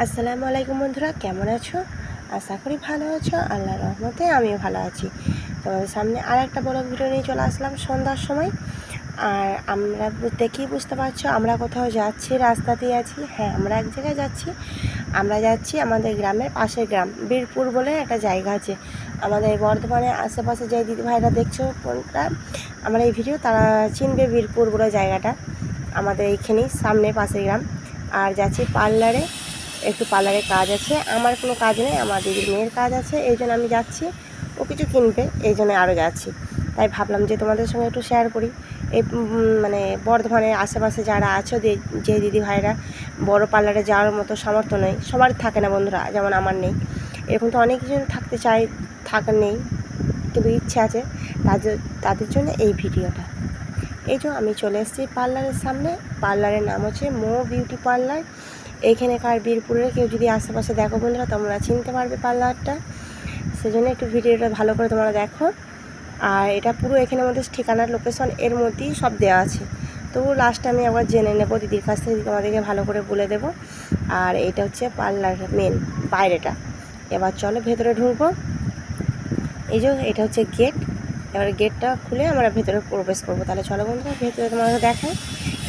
আসসালামু আলাইকুম বন্ধুরা, কেমন আছো? আশা করি ভালো আছো। আল্লাহর রহমতে আমিও ভালো আছি। তোমাদের সামনে আর একটা বড় ভিডিও নিয়ে চলে আসলাম সন্ধ্যার সময়। আর আমরা দেখেই বুঝতে পারছো আমরা কোথাও যাচ্ছি, রাস্তাতেই আছি। হ্যাঁ, আমরা এক জায়গায় যাচ্ছি। আমরা যাচ্ছি আমাদের গ্রামের পাশের গ্রাম বীরপুর বলে একটা জায়গা আছে আমাদের বর্ধমানের আশেপাশে। যে দিদি ভাইরা দেখছো কোনটা আমার এই ভিডিও, তারা চিনবে বীরপুর বলে জায়গাটা। আমাদের এইখানেই সামনে পাশের গ্রাম। আর যাচ্ছি পার্লারে, একটু পার্লারে কাজ আছে। আমার কোনো কাজ নেই, আমার দিদির মেয়ের কাজ আছে, এই জন্য আমি যাচ্ছি। ও কিছু কিনবে, এই জন্য আরও যাচ্ছি। তাই ভাবলাম যে তোমাদের সঙ্গে একটু শেয়ার করি। এই মানে বর্ধমানের আশেপাশে যারা আছো, যে দিদি ভাইরা বড় পার্লারে যাওয়ার মতো সামর্থ্য নেই, সবার থাকে না বন্ধুরা, যেমন আমার নেই। এরকম তো অনেক কিছু থাকতে চাই, থাকার নেই, কিন্তু ইচ্ছে আছে। তাদের জন্য এই ভিডিওটা। এই যে আমি চলে এসেছি পার্লারের সামনে। পার্লারের নাম হচ্ছে মো বিউটি পার্লার। এইখানেকার বীরপুরের কেউ যদি আশেপাশে দেখো বন্ধুরা, তোমরা চিনতে পারবে পার্লারটা। সেজন্য একটু ভিডিওটা ভালো করে তোমরা দেখো। আর এটা পুরো এখানে আমাদের ঠিকানার লোকেশন এর মধ্যেই সব দেওয়া আছে। তবু লাস্টে আমি আবার জেনে নেবো দিদির কাছ থেকে, তোমাদেরকে ভালো করে বলে দেবো। আর এটা হচ্ছে পার্লার মেন বাইরেটা। এবার চলো ভেতরে ঢুকবো। এই যে এটা হচ্ছে গেট। এবার গেটটা খুলে আমরা ভেতরে প্রবেশ করবো। তাহলে চলো বন্ধুরা ভেতরে তোমাকে দেখাই।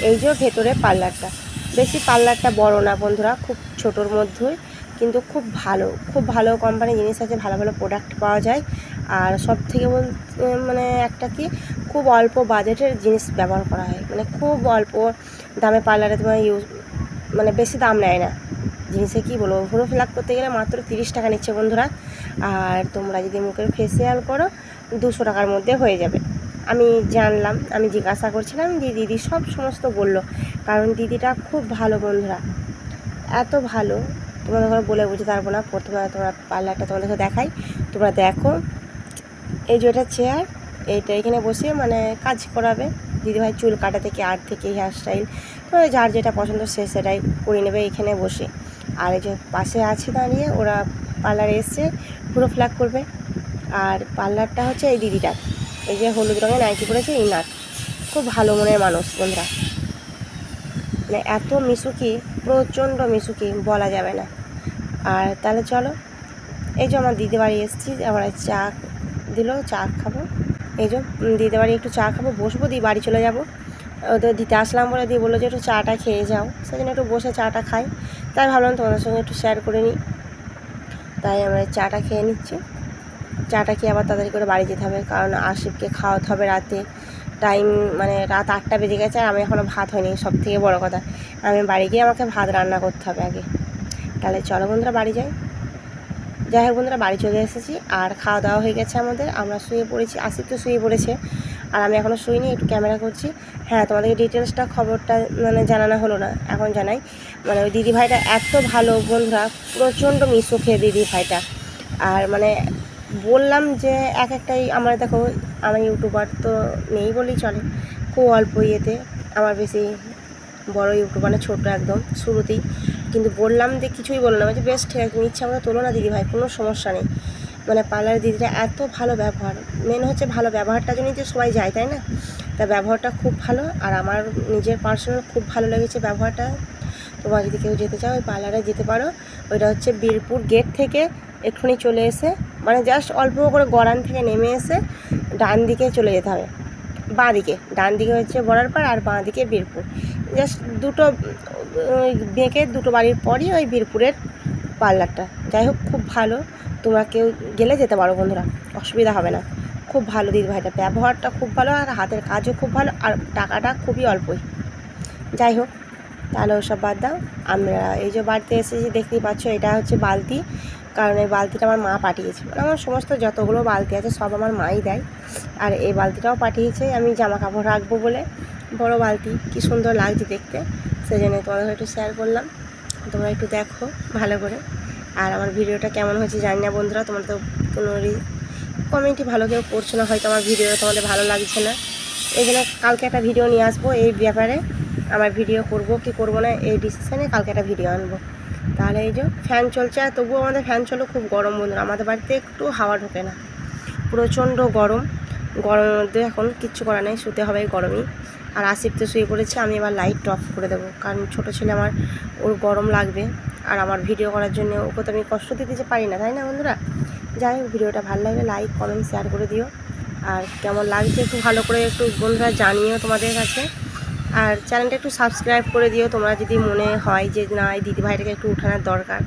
এই যে ভেতরে পার্লারটা, বেশি পার্লারটা বড় না বন্ধুরা, খুব ছোটোর মধ্যেই, কিন্তু খুব ভালো কোম্পানির জিনিস আছে, ভালো ভালো প্রোডাক্ট পাওয়া যায়। আর সব থেকে মানে একটা কি, খুব অল্প বাজেটের জিনিস ব্যবহার করা হয়, মানে খুব অল্প দামে পার্লারে তোমার মানে বেশি দাম নেয় না জিনিসে। কী বলবো, ভুরু ফ্ল্যাগ করতে গেলে মাত্র 30 টাকা নিচ্ছে বন্ধুরা। আর তোমরা যদি মুখের ফেসিয়াল করো 200 টাকার মধ্যে হয়ে যাবে। আমি জানলাম, আমি জিজ্ঞাসা করছিলাম যে দিদি সব সমস্ত বললো, কারণ দিদিটা খুব ভালো বন্ধুরা, এত ভালো তোমাদের ঘরে বলে বুঝতে পারবো না। প্রথমে তোমরা পার্লারটা তোমাদেরকে দেখাই, তোমরা দেখো। এই যে এটা চেয়ার, এইটা এখানে বসে মানে কাজ করাবে দিদিভাই, চুল কাটা থেকে আর্ট থেকে হেয়ার স্টাইল, তো যার যেটা পছন্দ সে সেটাই করে নেবে এখানে বসে। আর এই যে পাশে আছে দাঁড়িয়ে, ওরা পার্লারে এসছে পুরো ফ্ল্যাগ করবে। আর পার্লারটা হচ্ছে এই দিদিটা, এই যে হলুদ রঙের নাইটি পরেছে, ইনার খুব ভালো মনের মানুষ বন্ধুরা, মানে এত মিশুকি, প্রচণ্ড মিশুকি, বলা যাবে না। আর তাহলে চলো, এই যে আমার দিদি বাড়ি এসেছি, আবার চা দিল, চা খাবো। এই যে দিদি বাড়ি একটু চা খাবো, বসবো, দিয়ে বাড়ি চলে যাব। ওদের দিতে আসলাম বলে দিয়ে বললো যে একটু চাটা খেয়ে যাও, সেজন্য একটু বসে চাটা খাই। তাই ভাবলাম তোমাদের সঙ্গে একটু শেয়ার করে নিই। তাই আমরা চাটা খেয়ে নিচ্ছি। চাটা খেয়ে আবার তাড়াতাড়ি করে বাড়ি যেতে হবে, কারণ আশিফকে খাওয়াতে হবে রাতে। টাইম মানে রাত 8টা বেজে গেছে, আর আমি এখনও ভাত হয়নি, সব থেকে বড়ো কথা। আমি বাড়ি গিয়ে আমাকে ভাত রান্না করতে হবে আগে। তাহলে চলো বন্ধুরা বাড়ি যাই। যাই হোক বন্ধুরা, বাড়ি চলে এসেছি আর খাওয়া দাওয়া হয়ে গেছে আমাদের। আমরা শুয়ে পড়েছি, আশিফ তো শুয়ে পড়েছে, আর আমি এখনও শুইনি, একটু ক্যামেরা করছি। হ্যাঁ, তোমাদেরকে ডিটেলসটা খবরটা মানে জানানো হলো না, এখন জানাই। মানে ওই দিদিভাইটা এত ভালো বন্ধুরা, প্রচণ্ড মিশুকে দিদিভাইটা। আর মানে বললাম যে একটাই, আমার দেখো, আমার ইউটিউবার তো নেই বলেই চলে, খুব অল্প ইয়েতে। আমার বেশি বড় ইউটিউবার না, ছোটো একদম শুরুতেই। কিন্তু বললাম যে কিছুই বললো না, বলছে বেশ ঠিক আছে, তুমি ইচ্ছা আমরা তোলো না দিদিভাই, কোনো সমস্যা নেই। মানে পার্লারের দিদিটা এত ভালো ব্যবহার, মেন হচ্ছে ভালো ব্যবহারটার জন্যই তো সবাই যায়, তাই না? তা ব্যবহারটা খুব ভালো, আর আমার নিজের পার্সোনাল খুব ভালো লেগেছে ব্যবহারটা। তোমরা যদি কেউ যেতে চাও ওই পার্লারে যেতে পারো। ওইটা হচ্ছে বীরপুর গেট থেকে এক্ষুনি চলে এসে, মানে জাস্ট অল্প করে গড়ান থেকে নেমে এসে ডান দিকে চলে যেতে হবে। বাঁ দিকে, ডান দিকে হচ্ছে বর্ডারপাড়, আর বাঁ দিকে বীরপুর। জাস্ট দুটো বেঁকে দুটো বাড়ির পরই ওই বীরপুরের পার্লারটা। যাই হোক, খুব ভালো, তোমরা কেউ গেলে যেতে পারো বন্ধুরা, অসুবিধা হবে না। খুব ভালো দিদিভাইটা, ব্যবহারটা খুব ভালো, আর হাতের কাজও খুব ভালো, আর টাকাটা খুবই অল্পই। যাই হোক, তাহলে ওসব বাদ দাও। আমরা এই যে বাড়িতে এসেছি, দেখতেই পাচ্ছ, এটা হচ্ছে বালতি। কারণ এই বালতিটা আমার মা পাঠিয়েছে, মানে আমার সমস্ত যতগুলো বালতি আছে সব আমার মাই দেয়। আর এই বালতিটাও পাঠিয়েছে আমি জামা কাপড় রাখবো বলে, বড় বালতি, কি সুন্দর লাগছে দেখতে, সেই জন্য তোমাদের একটু শেয়ার করলাম। তোমরা একটু দেখো ভালো করে। আর আমার ভিডিওটা কেমন হয়েছে জানি না বন্ধুরা, তোমরা তো কোনো কমেন্টই ভালো কেউ করছো না, হয়তো আমার ভিডিওটা তোমাদের ভালো লাগছে না। এই জন্য কালকে একটা ভিডিও নিয়ে আসবো এই ব্যাপারে, আমার ভিডিও করব কি করব না এই ডিসিশানে কালকে একটা ভিডিও আনবো। তাহলে এই যে ফ্যান চলছে, আর তবুও আমাদের ফ্যান চলো, খুব গরম বন্ধুরা, আমাদের বাড়িতে একটু হাওয়া ঢোকে না, প্রচণ্ড গরম। গরমের মধ্যে এখন কিচ্ছু করা নেই, শুতে হবে গরমই। আর আসিফ তো শুয়ে পড়েছে। আমি এবার লাইট অফ করে দেবো, কারণ ছোটো ছেলে আমার, ওর গরম লাগবে। আর আমার ভিডিও করার জন্য ওকে তো আমি কষ্ট দিতে পারি না, তাই না বন্ধুরা? যাই হোক, ভিডিওটা ভালো লাগলে লাইক কমেন্ট শেয়ার করে দিও। আর কেমন লাগছে একটু ভালো করে একটু বন্ধুরা জানিও তোমাদের কাছে। আর চ্যানেলটা একটু সাবস্ক্রাইব করে দিও তোমরা, যদি মনে হয় যে না এই দিদিভাইটাকে একটু উঠানোর দরকার,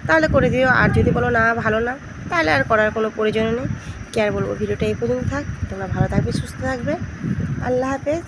তাহলে করে দিও। আর যদি বলো না ভালো না, তাহলে আর করার কোনো প্রয়োজন নেই। কি আর বলবো, ভিডিওটা এই পর্যন্ত থাক। তোমরা ভালো থাকবে, সুস্থ থাকবে। আল্লাহ হাফেজ।